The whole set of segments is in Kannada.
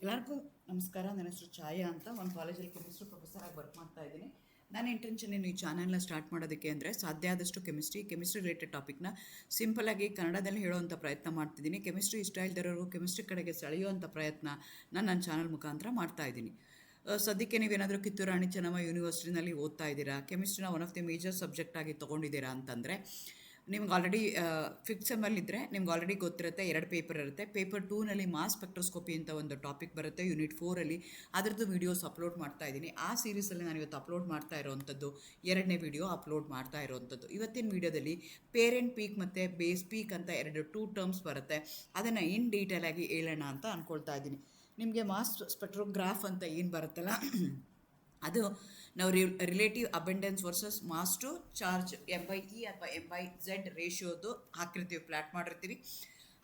ಎಲ್ಲರಿಗೂ ನಮಸ್ಕಾರ. ನನ್ನ ಹೆಸರು ಛಾಯಾ ಅಂತ. ಒಂದು ಕಾಲೇಜಲ್ಲಿ ಕೆಮಿಸ್ಟ್ರಿ ಪ್ರೊಫೆಸರ್ ಆಗಿ ವರ್ಕ್ ಮಾಡ್ತಾ ಇದ್ದೀನಿ. ನನ್ನ ಇಂಟೆನ್ಷನ್ ಈ ಚಾನಲ್ನ ಸ್ಟಾರ್ಟ್ ಮಾಡೋದಕ್ಕೆ ಅಂದರೆ ಸಾಧ್ಯ ಆದಷ್ಟು ಕೆಮಿಸ್ಟ್ರಿ ರಿಲೇಟೆಡ್ ಟಾಪಿಕ್ನ ಸಿಂಪಲಾಗಿ ಕನ್ನಡದಲ್ಲಿ ಹೇಳುವಂಥ ಪ್ರಯತ್ನ ಮಾಡ್ತಿದ್ದೀನಿ. ಕೆಮಿಸ್ಟ್ರಿ ಇಷ್ಟ ಇಲ್ದಿರೋರು ಕೆಮಿಸ್ಟ್ರಿ ಕಡೆಗೆ ಸೆಳೆಯುವಂಥ ಪ್ರಯತ್ನ ನನ್ನ ಚಾನಲ್ ಮುಖಾಂತರ ಮಾಡ್ತಾ ಇದ್ದೀನಿ. ಸದ್ಯಕ್ಕೆ ನೀವೇನಾದರೂ ಕಿತ್ತೂರು ರಾಣಿ ಚೆನ್ನಮ್ಮ ಯೂನಿವರ್ಸಿಟಿನಲ್ಲಿ ಓದ್ತಾ ಇದ್ದೀರಾ, ಕೆಮಿಸ್ಟ್ರಿನ one of the major subject ಆಗಿ ತೊಗೊಂಡಿದ್ದೀರಾ ಅಂತಂದರೆ ನಿಮ್ಗೆ ಆಲ್ರೆಡಿ ಫಿಫ್ತ್ ಸೆಮ್ಮಲ್ಲಿದ್ದರೆ ನಿಮ್ಗೆ ಆಲ್ರೆಡಿ ಗೊತ್ತಿರುತ್ತೆ. 2 ಪೇಪರ್ ಇರುತ್ತೆ. ಪೇಪರ್ 2ನಲ್ಲಿ ಮಾಸ್ ಸ್ಪೆಕ್ಟ್ರೋಸ್ಕೋಪಿ ಅಂತ ಒಂದು ಟಾಪಿಕ್ ಬರುತ್ತೆ. ಯೂನಿಟ್ 4ಅಲ್ಲಿ ಅದರದ್ದು ವೀಡಿಯೋಸ್ ಅಪ್ಲೋಡ್ ಮಾಡ್ತಾ ಇದ್ದೀನಿ. ಆ ಸೀರೀಸಲ್ಲಿ ನಾನು ಇವತ್ತು ಅಪ್ಲೋಡ್ ಮಾಡ್ತಾ ಇರೋವಂಥದ್ದು 2ನೇ ವೀಡಿಯೋ ಅಪ್ಲೋಡ್ ಮಾಡ್ತಾ ಇರೋವಂಥದ್ದು. ಇವತ್ತಿನ ವೀಡಿಯೋದಲ್ಲಿ ಪೇರೆಂಟ್ ಪೀಕ್ ಮತ್ತು ಬೇಸ್ ಪೀಕ್ ಅಂತ 2 ಟರ್ಮ್ಸ್ ಬರುತ್ತೆ. ಅದನ್ನು ಇನ್ ಡೀಟೇಲ್ ಆಗಿ ಹೇಳೋಣ ಅಂತ ಅಂದ್ಕೊಳ್ತಾ ಇದ್ದೀನಿ. ನಿಮಗೆ ಮಾಸ್ ಸ್ಪೆಕ್ಟ್ರೋಗ್ರಾಫ್ ಅಂತ ಏನು ಬರುತ್ತಲ್ಲ ಅದು ನಾವು relative abundance versus mass to charge M/E ಅಥವಾ M/Z ರೇಷಿಯೋದು ಹಾಕಿರ್ತೀವಿ, ಪ್ಲಾಟ್ ಮಾಡಿರ್ತೀವಿ.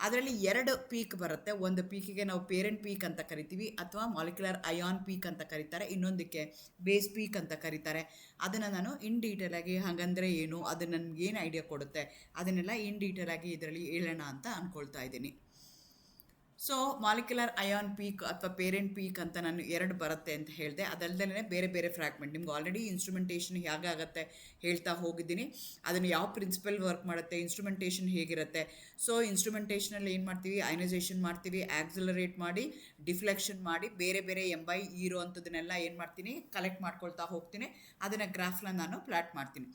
ಅದರಲ್ಲಿ 2 ಪೀಕ್ ಬರುತ್ತೆ. ಒಂದು ಪೀಕಿಗೆ ನಾವು ಪೇರೆಂಟ್ ಪೀಕ್ ಅಂತ ಕರಿತೀವಿ ಅಥವಾ ಮಾಲಿಕ್ಯುಲರ್ ಅಯಾನ್ ಪೀಕ್ ಅಂತ ಕರೀತಾರೆ, ಇನ್ನೊಂದಕ್ಕೆ ಬೇಸ್ ಪೀಕ್ ಅಂತ ಕರೀತಾರೆ. ಅದನ್ನು ನಾನು ಇನ್ ಡೀಟೇಲಾಗಿ ಹಾಗಂದರೆ ಏನು, ಅದು ನನಗೆ ಏನು ಐಡಿಯಾ ಕೊಡುತ್ತೆ ಅದನ್ನೆಲ್ಲ ಇನ್ ಡೀಟೇಲಾಗಿ ಇದರಲ್ಲಿ ಹೇಳೋಣ ಅಂತ ಅಂದ್ಕೊಳ್ತಾ ಇದ್ದೀನಿ. ಸೊ ಮಾಲಿಕ್ಯುಲರ್ ಅಯಾನ್ ಪೀಕ್ ಅಥವಾ ಪೇರೆಂಟ್ ಪೀಕ್ ಅಂತ ನಾನು 2 ಬರುತ್ತೆ ಅಂತ ಹೇಳಿದೆ. ಅದಲ್ಲದೆ ಬೇರೆ ಬೇರೆ ಫ್ರ್ಯಾಗ್ಮೆಂಟ್ ನಿಮ್ಗೆ ಆಲ್ರೆಡಿ ಇನ್ಸ್ಟ್ರುಮೆಂಟೇಷನ್ ಹೇಗಾಗತ್ತೆ ಹೇಳ್ತಾ ಹೋಗಿದ್ದೀನಿ. ಅದನ್ನು ಯಾವ ಪ್ರಿನ್ಸಿಪಲ್ ವರ್ಕ್ ಮಾಡುತ್ತೆ, ಇನ್ಸ್ಟ್ರುಮೆಂಟೇಷನ್ ಹೇಗಿರುತ್ತೆ. ಸೊ ಇನ್ಸ್ಟ್ರುಮೆಂಟೇಷನಲ್ಲಿ ಏನು ಮಾಡ್ತೀವಿ, ಅಯನೈಸೇಷನ್ ಮಾಡ್ತೀವಿ, ಆಕ್ಸಿಲರೇಟ್ ಮಾಡಿ, ಡಿಫ್ಲೆಕ್ಷನ್ ಮಾಡಿ, ಬೇರೆ ಬೇರೆ M/E ಇರೋವಂಥದ್ದನ್ನೆಲ್ಲ ಏನು ಮಾಡ್ತೀನಿ, ಕಲೆಕ್ಟ್ ಮಾಡ್ಕೊಳ್ತಾ ಹೋಗ್ತೀನಿ. ಅದನ್ನು ಗ್ರಾಫ್ನ ನಾನು ಪ್ಲಾಟ್ ಮಾಡ್ತೀನಿ.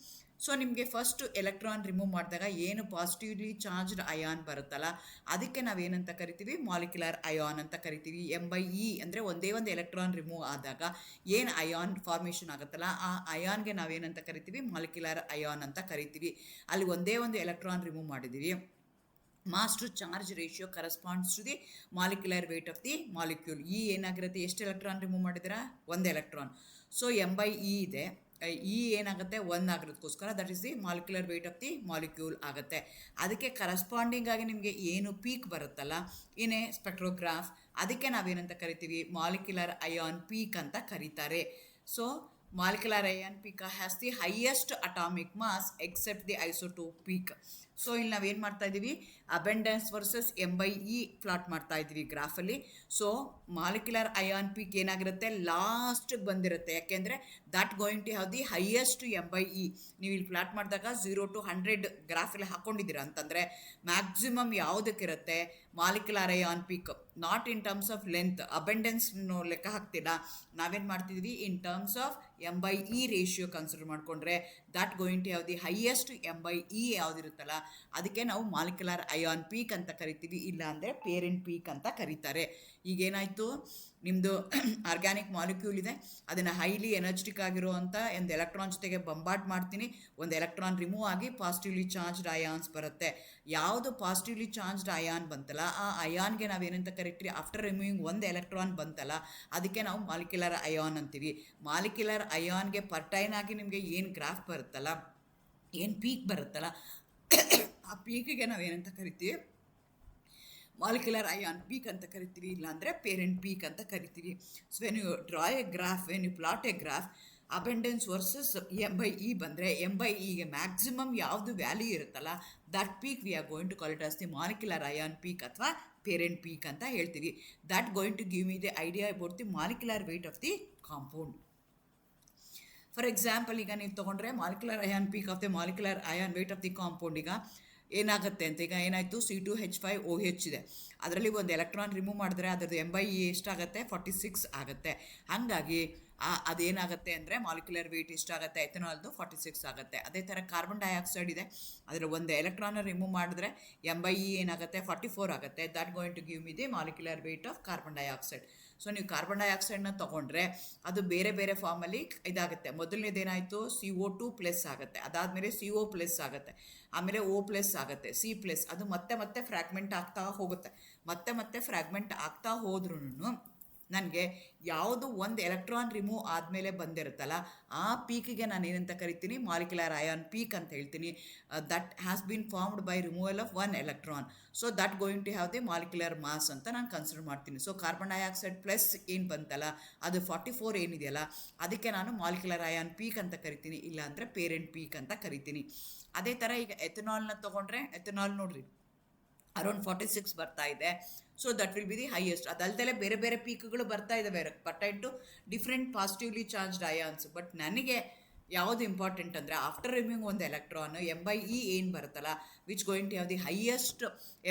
ಸೊ ನಿಮಗೆ ಫಸ್ಟ್ ಎಲೆಕ್ಟ್ರಾನ್ ರಿಮೂವ್ ಮಾಡಿದಾಗ ಏನು ಪಾಸಿಟಿವ್ಲಿ ಚಾರ್ಜ್ಡ್ ಅಯಾನ್ ಬರುತ್ತಲ್ಲ ಅದಕ್ಕೆ ನಾವೇನಂತ ಕರಿತೀವಿ, ಮಾಲಿಕ್ಯುಲರ್ ಅಯಾನ್ ಅಂತ ಕರಿತೀವಿ. M/E ಅಂದರೆ ಒಂದೇ ಒಂದು ಎಲೆಕ್ಟ್ರಾನ್ ರಿಮೂವ್ ಆದಾಗ ಏನು ಅಯಾನ್ ಫಾರ್ಮೇಷನ್ ಆಗುತ್ತಲ್ಲ ಆ ಅಯಾನ್ಗೆ ನಾವೇನಂತ ಕರಿತೀವಿ, ಮಾಲಿಕ್ಯುಲರ್ ಅಯಾನ್ ಅಂತ ಕರಿತೀವಿ. ಅಲ್ಲಿ ಒಂದೇ ಒಂದು ಎಲೆಕ್ಟ್ರಾನ್ ರಿಮೂವ್ ಮಾಡಿದ್ದೀವಿ. Mass to charge ratio corresponds to the molecular weight of the molecule. ಏನಾಗಿರುತ್ತೆ, ಎಷ್ಟು ಎಲೆಕ್ಟ್ರಾನ್ ರಿಮೂವ್ ಮಾಡಿದ್ದೀರಾ, 1 ಎಲೆಕ್ಟ್ರಾನ್. ಸೊ M/E ಇದೆ, ಏನಾಗುತ್ತೆ 1 ಆಗಿರೋದಕ್ಕೋಸ್ಕರ that is the molecular weight of the molecule ಆಗುತ್ತೆ. ಅದಕ್ಕೆ ಕರೆಸ್ಪಾಂಡಿಂಗ್ ಆಗಿ ನಿಮಗೆ ಏನು ಪೀಕ್ ಬರುತ್ತಲ್ಲ ಇನ್ ಎ ಸ್ಪೆಕ್ಟ್ರೋಗ್ರಾಫ್, ಅದಕ್ಕೆ ನಾವೇನಂತ ಕರಿತೀವಿ, ಮಾಲಿಕ್ಯುಲರ್ ಅಯಾನ್ ಪೀಕ್ ಅಂತ ಕರೀತಾರೆ. So molecular ion peak has the highest atomic mass except the isotope peak. So ಇಲ್ಲಿ ನಾವೇನು ಮಾಡ್ತಾ ಇದ್ದೀವಿ, ಅಬೆಂಡೆನ್ಸ್ ವರ್ಸಸ್ M/E ಪ್ಲಾಟ್ ಮಾಡ್ತಾ ಇದ್ದೀವಿ ಗ್ರಾಫಲ್ಲಿ. ಸೊ ಮಾಲಿಕ್ಯುಲರ್ ಅಯಾನ್ ಪೀಕ್ ಏನಾಗಿರುತ್ತೆ, ಲಾಸ್ಟಿಗೆ ಬಂದಿರುತ್ತೆ. ಯಾಕೆಂದರೆ that going to have the highest M/E. ನೀವು ಇಲ್ಲಿ ಪ್ಲಾಟ್ ಮಾಡಿದಾಗ 0 to 100 ಗ್ರಾಫಲ್ಲಿ ಹಾಕ್ಕೊಂಡಿದ್ದೀರ ಅಂತಂದರೆ ಮ್ಯಾಕ್ಸಿಮಮ್ ಯಾವುದಕ್ಕಿರುತ್ತೆ, molecular ion peak. Not in terms of length, abundance ಲೆಕ್ಕ ಹಾಕ್ತಿಲ್ಲ, ನಾವೇನು ಮಾಡ್ತಿದ್ವಿ in terms of M/E ratio consider ಮಾಡಿಕೊಂಡ್ರೆ that going to have the highest M/E ಯಾವುದಿರುತ್ತಲ್ಲ ಅದಕ್ಕೆ ನಾವು ಮಾಲಿಕ್ಯುಲರ್ ಅಯಾನ್ ಪೀಕ್ ಅಂತ ಕರಿತೀವಿ, ಇಲ್ಲ ಅಂದರೆ ಪೇರೆಂಟ್ ಪೀಕ್ ಅಂತ ಕರೀತಾರೆ. ಈಗೇನಾಯಿತು, ನಿಮ್ಮದು ಆರ್ಗ್ಯಾನಿಕ್ ಮಾಲಿಕ್ಯೂಲ್ ಇದೆ, ಅದನ್ನು ಹೈಲಿ ಎನರ್ಜೆಟಿಕ್ ಆಗಿರುವಂಥ ಒಂದು ಎಲೆಕ್ಟ್ರಾನ್ ಜೊತೆಗೆ ಬಂಬಾರ್ಡ್ ಮಾಡ್ತೀನಿ, ಒಂದು ಎಲೆಕ್ಟ್ರಾನ್ ರಿಮೂವ್ ಆಗಿ ಪಾಸಿಟಿವ್ಲಿ ಚಾರ್ಜ್ಡ್ ಅಯಾನ್ಸ್ ಬರುತ್ತೆ. ಯಾವುದು ಪಾಸಿಟಿವ್ಲಿ ಚಾರ್ಜ್ಡ್ ಅಯಾನ್ ಬಂತಲ್ಲ ಆ ಅಯಾನ್ಗೆ ನಾವೇನಂತ ಕರಿತೀವಿ, ಆಫ್ಟರ್ ರಿಮೂವಿಂಗ್ 1 ಎಲೆಕ್ಟ್ರಾನ್ ಬಂತಲ್ಲ ಅದಕ್ಕೆ ನಾವು ಮಾಲಿಕ್ಯುಲರ್ ಅಯಾನ್ ಅಂತೀವಿ. ಮಾಲಿಕ್ಯುಲರ್ ಅಯಾನ್ಗೆ ಪರ್ಟೈನ್ ಆಗಿ ನಿಮಗೆ ಏನು ಗ್ರಾಫ್ ಬರುತ್ತಲ್ಲ, ಏನು ಪೀಕ್ ಬರುತ್ತಲ್ಲ ಆ ಪೀಕಿಗೆ ನಾವೇನಂತ ಕರಿತೀವಿ, ಮಾಲಿಕ್ಯುಲರ್ ಅಯಾನ್ ಪೀಕ್ ಅಂತ ಕರಿತೀವಿ, ಇಲ್ಲಾಂದರೆ ಪೇರೆಂಟ್ ಪೀಕ್ ಅಂತ ಕರಿತೀವಿ. So when you draw a graph, when you plot a graph, abundance versus M/E ಬಂದರೆ M/Eಗೆ ಮ್ಯಾಕ್ಸಿಮಮ್ ಯಾವುದು ವ್ಯಾಲ್ಯೂ ಇರುತ್ತಲ್ಲ that peak we are going to call it as the molecular ion peak ಅಥವಾ ಪೇರೆಂಟ್ ಪೀಕ್ ಅಂತ ಹೇಳ್ತೀವಿ. That going to give me the idea about the molecular weight of the compound. For example, ಈಗ ನೀವು ತೊಗೊಂಡ್ರೆ molecular ion peak of the molecular ion weight of the compound ಈಗ ಏನಾಗುತ್ತೆ ಅಂತ, ಈಗ ಏನಾಯಿತು, C2H5OH ಇದೆ, ಅದರಲ್ಲಿ ಒಂದು ಎಲೆಕ್ಟ್ರಾನ್ ರಿಮೂವ್ ಮಾಡಿದ್ರೆ ಅದರದ್ದು M/E ಎಷ್ಟಾಗುತ್ತೆ, 46 ಆಗುತ್ತೆ. ಹಾಗಾಗಿ ಅದೇನಾಗುತ್ತೆ ಅಂದರೆ ಮಾಲಿಕ್ಯುಲರ್ ವೇಟ್ ಎಷ್ಟಾಗುತ್ತೆ, ಎಥನಾಲ್ದು 46 ಆಗುತ್ತೆ. ಅದೇ ಥರ ಕಾರ್ಬನ್ ಡೈಆಕ್ಸೈಡ್ ಇದೆ, ಅದರ ಒಂದು ಎಲೆಕ್ಟ್ರಾನ್ ರಿಮೂವ್ ಮಾಡಿದ್ರೆ M/E ಏನಾಗುತ್ತೆ, 44 ಆಗುತ್ತೆ. That going to give me the molecular weight of carbon dioxide. So ನೀವು ಕಾರ್ಬನ್ ಡೈಆಕ್ಸೈಡ್ನ ತೊಗೊಂಡ್ರೆ ಅದು ಬೇರೆ ಬೇರೆ ಫಾರ್ಮಲ್ಲಿ ಇದಾಗುತ್ತೆ. ಮೊದಲನೇದೇನಾಯಿತು, CO2+ ಆಗುತ್ತೆ, ಅದಾದಮೇಲೆ CO+ ಆಗುತ್ತೆ, ಆಮೇಲೆ O+ ಆಗುತ್ತೆ, C+, ಅದು ಮತ್ತೆ ಫ್ರ್ಯಾಗ್ಮೆಂಟ್ ಆಗ್ತಾ ಹೋಗುತ್ತೆ. ಮತ್ತೆ ಫ್ರ್ಯಾಗ್ಮೆಂಟ್ ಆಗ್ತಾ ಹೋದ್ರೂ ನನಗೆ ಯಾವುದು ಒಂದು ಎಲೆಕ್ಟ್ರಾನ್ ರಿಮೂವ್ ಆದಮೇಲೆ ಬಂದಿರುತ್ತಲ್ಲ ಆ ಪೀಕಿಗೆ ನಾನು ಏನಂತ ಕರಿತೀನಿ, ಮಾಲಿಕ್ಯುಲರ್ ಅಯಾನ್ ಪೀಕ್ ಅಂತ ಹೇಳ್ತೀನಿ. That has been formed by removal of 1 electron. So that going to have the molecular mass ಅಂತ ನಾನು ಕನ್ಸಿಡರ್ ಮಾಡ್ತೀನಿ. ಸೊ ಕಾರ್ಬನ್ ಡೈಆಕ್ಸೈಡ್ ಪ್ಲಸ್ ಏನು ಬಂತಲ್ಲ ಅದು 44 ಏನಿದೆಯಲ್ಲ ಅದಕ್ಕೆ ನಾನು ಮಾಲಿಕ್ಯುಲರ್ ಅಯಾನ್ ಪೀಕ್ ಅಂತ ಕರಿತೀನಿ, ಇಲ್ಲಾಂದರೆ ಪೇರೆಂಟ್ ಪೀಕ್ ಅಂತ ಕರಿತೀನಿ. ಅದೇ ಥರ ಈಗ ಎಥನಾಲ್ನ ತೊಗೊಂಡ್ರೆ ಎಥನಾಲ್ ನೋಡ್ರಿ ಅರೌಂಡ್ 46 ಬರ್ತಾ ಇದೆ. So that will be the highest. ಅದಲ್ದಲೆ ಬೇರೆ ಬೇರೆ ಪೀಕ್ಗಳು ಬರ್ತಾ ಇದ್ದಾವೆ pertain to different positively charged ions. But ನನಗೆ ಯಾವುದು ಇಂಪಾರ್ಟೆಂಟ್ ಅಂದರೆ ಆಫ್ಟರ್ ರಿಮೂವಿಂಗ್ ಒಂದು ಎಲೆಕ್ಟ್ರಾನ್ M/E ಏನು ಬರುತ್ತಲ್ಲ which going to have the highest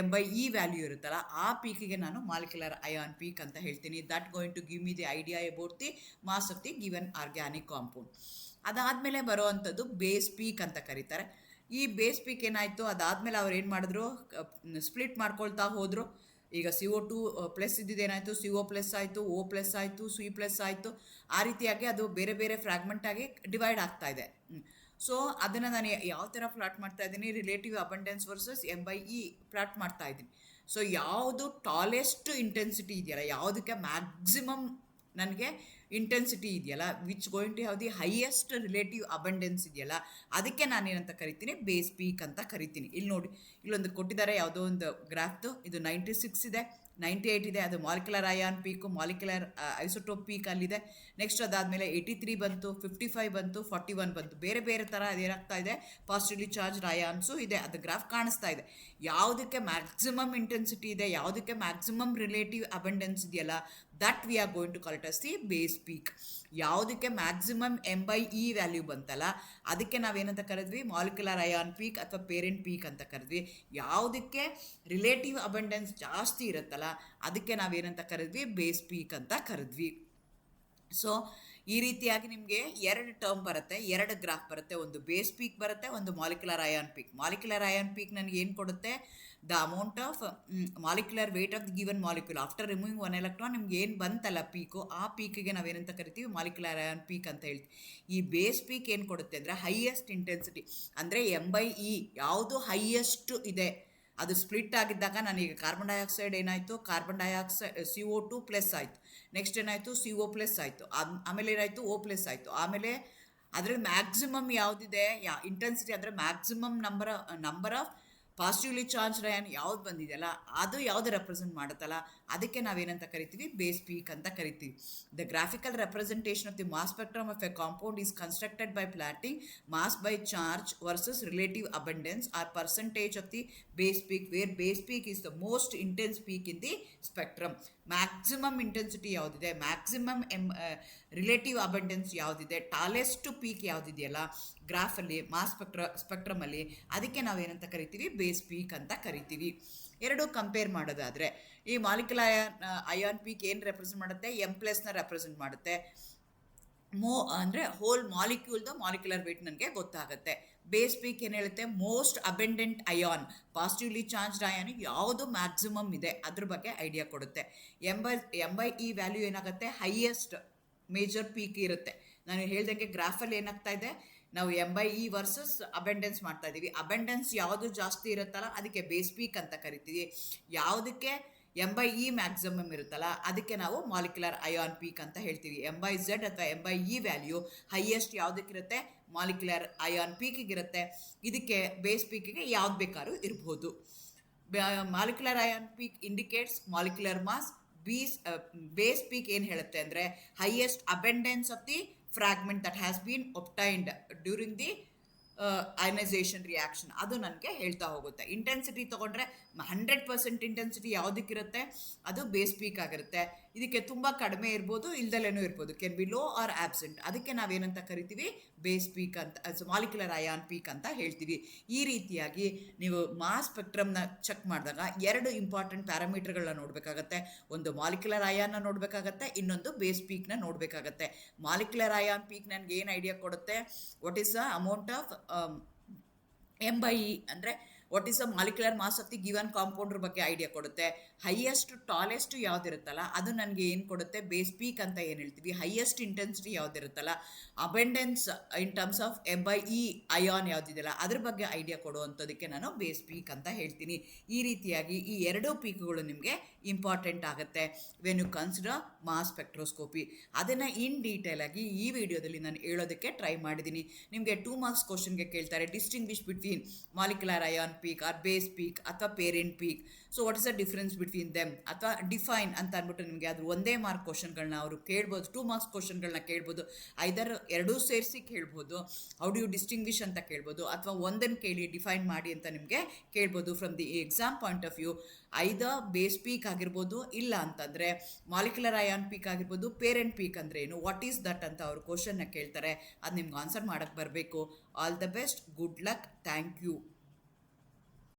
M/E value ಇರುತ್ತಲ್ಲ ಆ ಪೀಕಿಗೆ ನಾನು ಮಾಲಿಕ್ಯುಲರ್ ಅಯಾನ್ ಪೀಕ್ ಅಂತ ಹೇಳ್ತೀನಿ. That going to give me the idea about the mass of the given organic compound. ಅದಾದಮೇಲೆ ಬರೋವಂಥದ್ದು ಬೇಸ್ ಪೀಕ್ ಅಂತ ಕರೀತಾರೆ. ಈ ಬೇಸ್ ಪೀಕ್ ಏನಾಯಿತು, ಅದಾದಮೇಲೆ ಅವ್ರು ಏನು ಮಾಡಿದ್ರು, ಸ್ಪ್ಲಿಟ್ ಮಾಡ್ಕೊಳ್ತಾ ಹೋದರು. ಈಗ CO2 ಪ್ಲಸ್ ಇದ್ದಿದ್ದೇನಾಯಿತು, CO ಪ್ಲಸ್ ಆಯಿತು, O ಪ್ಲಸ್ ಆಯಿತು, C ಪ್ಲಸ್ ಆಯಿತು. ಆ ರೀತಿಯಾಗಿ ಅದು ಬೇರೆ ಬೇರೆ ಫ್ರಾಗ್ಮೆಂಟ್ ಆಗಿ ಡಿವೈಡ್ ಆಗ್ತಾ ಇದೆ. ಸೊ ಅದನ್ನು ನಾನು ಯಾವ ಥರ ಪ್ಲಾಟ್ ಮಾಡ್ತಾ ಇದ್ದೀನಿ, relative abundance versus M/E plot ಮಾಡ್ತಾ ಇದ್ದೀನಿ. ಸೊ ಯಾವುದು ಟಾಲೆಸ್ಟ್ ಇಂಟೆನ್ಸಿಟಿ ಇದೆಯಲ್ಲ, ಯಾವುದಕ್ಕೆ ಮ್ಯಾಕ್ಸಿಮಮ್ ನನಗೆ ಇಂಟೆನ್ಸಿಟಿ ಇದೆಯಲ್ಲ, which going to have the highest relative abundance ಇದೆಯಲ್ಲ, ಅದಕ್ಕೆ ನಾನೇನಂತ ಕರಿತೀನಿ, ಬೇಸ್ ಪೀಕ್ ಅಂತ ಕರಿತೀನಿ. ಇಲ್ಲಿ ನೋಡಿ, ಇಲ್ಲೊಂದು ಕೊಟ್ಟಿದ್ದಾರೆ ಯಾವುದೋ ಒಂದು ಗ್ರಾಫ್ದು. ಇದು 96 ಇದೆ, 98 ಇದೆ, ಅದು ಮಾಲಿಕ್ಯುಲರ್ ಅಯಾನ್ ಪೀಕು, ಮಾಲಿಕ್ಯುಲರ್ ಐಸೋಟೋಪ್ ಪೀಕ್ ಅಲ್ಲಿದೆ. ನೆಕ್ಸ್ಟ್ ಅದಾದಮೇಲೆ 83 ಬಂತು, 55 ಬಂತು, 41 ಬಂತು. ಬೇರೆ ಬೇರೆ ಥರ ಅದೇನಾಗ್ತಾ ಇದೆ, ಪಾಸಿಟಿವ್ಲಿ ಚಾರ್ಜ್ಡ್ ಅಯಾನ್ಸು ಇದೆ. ಅದು ಗ್ರಾಫ್ ಕಾಣಿಸ್ತಾ ಇದೆ. ಯಾವುದಕ್ಕೆ ಮ್ಯಾಕ್ಸಿಮಮ್ ಇಂಟೆನ್ಸಿಟಿ ಇದೆ, ಯಾವುದಕ್ಕೆ ಮ್ಯಾಕ್ಸಿಮಮ್ ರಿಲೇಟಿವ್ ಅಬಂಡೆನ್ಸ್ ಇದೆಯಲ್ಲ, that we are going to call it as the base peak. ಯಾವುದಕ್ಕೆ ಮ್ಯಾಕ್ಸಿಮಮ್ M/E ವ್ಯಾಲ್ಯೂ ಬಂತಲ್ಲ, ಅದಕ್ಕೆ ನಾವೇನಂತ ಕರೆದ್ವಿ, ಮಾಲಿಕ್ಯುಲರ್ ಅಯಾನ್ ಪೀಕ್ ಅಥವಾ ಪೇರೆಂಟ್ ಪೀಕ್ ಅಂತ ಕರೆದ್ವಿ. ಯಾವುದಕ್ಕೆ ರಿಲೇಟಿವ್ ಅಬಂಡೆನ್ಸ್ ಜಾಸ್ತಿ ಇರುತ್ತಲ್ಲ, ಅದಕ್ಕೆ ನಾವೇನಂತ ಕರೆದ್ವಿ, ಬೇಸ್ ಪೀಕ್ ಅಂತ ಕರೆದ್ವಿ. ಸೊ ಈ ರೀತಿಯಾಗಿ ನಿಮಗೆ 2 ಟರ್ಮ್ ಬರುತ್ತೆ, 2 ಗ್ರಾಫ್ ಬರುತ್ತೆ. ಒಂದು ಬೇಸ್ ಪೀಕ್ ಬರುತ್ತೆ, ಒಂದು molecular ion peak. Molecular ion peak ನನಗೆ ಏನು ಕೊಡುತ್ತೆ, the amount of molecular weight of the given molecule after removing 1 electron. ನಿಮ್ಗೆ ಏನು ಬಂತಲ್ಲ ಪೀಕು, ಆ ಪೀಕಿಗೆ ನಾವೇನಂತ ಕರಿತೀವಿ, ಮಾಲಿಕ್ಯುಲರ್ ಅಯಾನ್ ಪೀಕ್ ಅಂತ ಹೇಳ್ತೀವಿ. ಈ ಬೇಸ್ ಪೀಕ್ ಏನು ಕೊಡುತ್ತೆ ಅಂದರೆ ಹೈಯೆಸ್ಟ್ ಇಂಟೆನ್ಸಿಟಿ, ಅಂದರೆ M/E ಯಾವುದು ಹೈಯೆಸ್ಟ್ ಇದೆ ಅದು ಸ್ಪ್ಲಿಟ್ ಆಗಿದ್ದಾಗ. ನನಗೆ ಕಾರ್ಬನ್ ಡೈಆಕ್ಸೈಡ್ ಏನಾಯಿತು, ಕಾರ್ಬನ್ ಡೈಆಕ್ಸೈಡ್ CO2 ಪ್ಲಸ್ ಆಯಿತು. ನೆಕ್ಸ್ಟ್ ಏನಾಯಿತು, CO ಪ್ಲಸ್ ಆಯಿತು. ಆಮೇಲೆ ಏನಾಯಿತು, O ಪ್ಲಸ್ ಆಯಿತು. ಆಮೇಲೆ ಅದರಲ್ಲಿ ಮ್ಯಾಕ್ಸಿಮಮ್ ಯಾವುದಿದೆ, ಇಂಟೆನ್ಸಿಟಿ ಅಂದರೆ maximum number of positively charge ion ಯಾವ್ದು ಬಂದಿದೆಯಲ್ಲ, ಅದು ಯಾವುದು ರೆಪ್ರೆಸೆಂಟ್ ಮಾಡುತ್ತಲ್ಲ, ಅದಕ್ಕೆ ನಾವೇನಂತ ಕರಿತೀವಿ, ಬೇಸ್ ಪೀಕ್ ಅಂತ ಕರಿತೀವಿ. The graphical representation of the mass spectrum of a compound is constructed by plotting mass by charge versus relative abundance or percentage of the base peak, where base peak is the most intense peak in the spectrum. Maximum intensity ಯಾವುದಿದೆ, ಮ್ಯಾಕ್ಸಿಮಮ್ ರಿಲೇಟಿವ್ ಅಬಂಡೆನ್ಸ್ ಯಾವುದಿದೆ, ಟಾಲೆಸ್ಟ್ ಪೀಕ್ ಯಾವುದಿದೆಯಲ್ಲ ಗ್ರಾಫಲ್ಲಿ, ಮಾಸ್ ಸ್ಪೆಕ್ಟ್ರಮಲ್ಲಿ, ಅದಕ್ಕೆ ನಾವೇನಂತ ಕರಿತೀವಿ, ಬೇಸ್ ಪೀಕ್ ಅಂತ ಕರಿತೀವಿ. ಎರಡು ಕಂಪೇರ್ ಮಾಡೋದಾದರೆ, ಈ ಮಾಲಿಕ್ಯುಲರ್ ಅಯಾನ್ ಪೀಕ್ ಏನು ರೆಪ್ರೆಸೆಂಟ್ ಮಾಡುತ್ತೆ, M+ನ ರೆಪ್ರೆಸೆಂಟ್ ಮಾಡುತ್ತೆ. ಅಂದರೆ ಹೋಲ್ ಮಾಲಿಕ್ಯೂಲ್ದು ಮಾಲಿಕ್ಯುಲರ್ ವೇಟ್ ನನಗೆ ಗೊತ್ತಾಗುತ್ತೆ. ಬೇಸ್ ಪೀಕ್ ಏನು ಹೇಳುತ್ತೆ, most abundant ion, positively charged ion ಯಾವುದು ಮ್ಯಾಕ್ಸಿಮಮ್ ಇದೆ ಅದ್ರ ಬಗ್ಗೆ ಐಡಿಯಾ ಕೊಡುತ್ತೆ. M/E ವ್ಯಾಲ್ಯೂ ಏನಾಗುತ್ತೆ, ಹೈಯೆಸ್ಟ್ ಮೇಜರ್ ಪೀಕ್ ಇರುತ್ತೆ. ನಾನು ಹೇಳ್ದಂಗೆ ಗ್ರಾಫಲ್ಲಿ ಏನಾಗ್ತಾ ಇದೆ, ನಾವು M/E ವರ್ಸಸ್ ಅಬೆಂಡೆನ್ಸ್ ಮಾಡ್ತಾ ಇದ್ದೀವಿ. ಅಬೆಂಡೆನ್ಸ್ ಯಾವುದು ಜಾಸ್ತಿ ಇರುತ್ತಲ್ಲ ಅದಕ್ಕೆ ಬೇಸ್ ಪೀಕ್ ಅಂತ ಕರಿತೀವಿ. ಯಾವುದಕ್ಕೆ M/E ಮ್ಯಾಕ್ಸಿಮಮ್ ಇರುತ್ತಲ್ಲ ಅದಕ್ಕೆ ನಾವು ಮಾಲಿಕ್ಯುಲರ್ ಅಯಾನ್ ಪೀಕ್ ಅಂತ ಹೇಳ್ತೀವಿ. M/Z ಅಥವಾ M/E ವ್ಯಾಲ್ಯೂ ಹೈಯೆಸ್ಟ್ ಯಾವುದಕ್ಕಿರುತ್ತೆ, ಮಾಲಿಕ್ಯುಲರ್ ಅಯಾನ್ ಪೀಕಿಗಿರುತ್ತೆ. ಇದಕ್ಕೆ ಬೇಸ್ ಪೀಕಿಗೆ ಯಾವ್ದು ಬೇಕಾದ್ರೂ ಇರ್ಬೋದು. Molecular ion peak indicates molecular mass. Base peak ಏನು ಹೇಳುತ್ತೆ ಅಂದರೆ highest abundance of the fragment that has been obtained during the ionisation reaction, ಅದು ನನಗೆ ಹೇಳ್ತಾ ಹೋಗುತ್ತೆ. ಇಂಟೆನ್ಸಿಟಿ ತೊಗೊಂಡ್ರೆ 100% ಇಂಟೆನ್ಸಿಟಿ ಯಾವುದಕ್ಕಿರುತ್ತೆ, ಅದು ಬೇಸ್ ಪೀಕ್ ಆಗಿರುತ್ತೆ. ಇದಕ್ಕೆ ತುಂಬ ಕಡಿಮೆ ಇರ್ಬೋದು, ಇಲ್ದಲೇನೂ ಇರ್ಬೋದು, can be low or absent. ಅದಕ್ಕೆ ನಾವೇನಂತ ಕರಿತೀವಿ, ಬೇಸ್ ಪೀಕ್ ಅಂತ, ಮಾಲಿಕ್ಯುಲರ್ ಅಯಾನ್ ಪೀಕ್ ಅಂತ ಹೇಳ್ತೀವಿ. ಈ ರೀತಿಯಾಗಿ ನೀವು ಮಾಸ್ ಸ್ಪೆಕ್ಟ್ರಮ್ನ ಚೆಕ್ ಮಾಡಿದಾಗ 2 ಇಂಪಾರ್ಟೆಂಟ್ ಪ್ಯಾರಾಮೀಟರ್ಗಳನ್ನ ನೋಡಬೇಕಾಗತ್ತೆ. ಒಂದು ಮಾಲಿಕ್ಯುಲರ್ ಅಯಾನ್ನ ನೋಡಬೇಕಾಗತ್ತೆ, ಇನ್ನೊಂದು ಬೇಸ್ ಪೀಕ್ನ ನೋಡಬೇಕಾಗತ್ತೆ. ಮಾಲಿಕ್ಯುಲರ್ ಅಯಾನ್ ಪೀಕ್ ನನಗೆ ಏನು ಐಡಿಯಾ ಕೊಡುತ್ತೆ, what is the amount of M/E ಅಂದರೆ what is a molecular mass of the given ಕಾಂಪೌಂಡ್ರ ಬಗ್ಗೆ ಐಡಿಯಾ ಕೊಡುತ್ತೆ. ಹೈಯೆಸ್ಟ್ ಟಾಲೆಸ್ಟ್ ಯಾವುದಿರುತ್ತಲ್ಲ ಅದು ನನಗೆ ಏನು ಕೊಡುತ್ತೆ, ಬೇಸ್ ಪೀಕ್ ಅಂತ ಏನು ಹೇಳ್ತೀವಿ. ಹೈಯೆಸ್ಟ್ ಇಂಟೆನ್ಸಿಟಿ ಯಾವುದಿರುತ್ತಲ್ಲ, abundance in terms of M/E ion ಯಾವುದಿದೆಯಲ್ಲ ಅದ್ರ ಬಗ್ಗೆ ಐಡಿಯಾ ಕೊಡುವಂಥದ್ದಕ್ಕೆ ನಾನು ಬೇಸ್ ಪೀಕ್ ಅಂತ ಹೇಳ್ತೀನಿ. ಈ ರೀತಿಯಾಗಿ ಈ 2 ಪೀಕ್ಗಳು ನಿಮಗೆ ಇಂಪಾರ್ಟೆಂಟ್ ಆಗುತ್ತೆ when you consider mass spectroscopy. ಅದನ್ನು ಇನ್ ಡೀಟೇಲ್ ಆಗಿ ಈ ವಿಡಿಯೋದಲ್ಲಿ ನಾನು ಹೇಳೋದಕ್ಕೆ ಟ್ರೈ ಮಾಡಿದ್ದೀನಿ. ನಿಮಗೆ 2 ಮಾರ್ಕ್ಸ್ ಕ್ವಶನ್ಗೆ ಕೇಳ್ತಾರೆ, distinguish between molecular ion peak or base peak ಅಥವಾ parent peak. So what is the difference between them ಅಥವಾ ಡಿಫೈನ್ ಅಂತ ಅಂದ್ಬಿಟ್ಟು ನಿಮಗೆ ಅದು ಒಂದೇ ಮಾರ್ಕ್ ಕ್ವಶನ್ಗಳನ್ನ ಅವರು ಕೇಳ್ಬೋದು, 2 ಮಾರ್ಕ್ಸ್ ಕ್ವಶನ್ಗಳನ್ನ ಕೇಳ್ಬೋದು. ಐದರ್ ಎರಡೂ ಸೇರಿಸಿ ಕೇಳ್ಬೋದು, ಹೌ ಡು ಯು ಡಿಸ್ಟಿಂಗ್ವಿಷ್ ಅಂತ ಕೇಳ್ಬೋದು, ಅಥವಾ ಒಂದನ್ನು ಕೇಳಿ ಡಿಫೈನ್ ಮಾಡಿ ಅಂತ ನಿಮಗೆ ಕೇಳ್ಬೋದು. From the exam point of view either base peak ಆಗಿರ್ಬೋದು, ಇಲ್ಲ ಅಂತಂದರೆ ಮಾಲಿಕ್ಯುಲರ್ ಅಯಾನ್ ಪೀಕ್ ಆಗಿರ್ಬೋದು. ಪೇರೆಂಟ್ ಪೀಕ್ ಅಂದರೆ ಏನು, ವಾಟ್ ಈಸ್ ದಟ್ ಅಂತ ಅವರು ಕ್ವಶನ್ನ ಕೇಳ್ತಾರೆ. ಅದು ನಿಮ್ಗೆ ಆನ್ಸರ್ ಮಾಡೋಕ್ಕೆ ಬರಬೇಕು. All the best, good luck, thank you.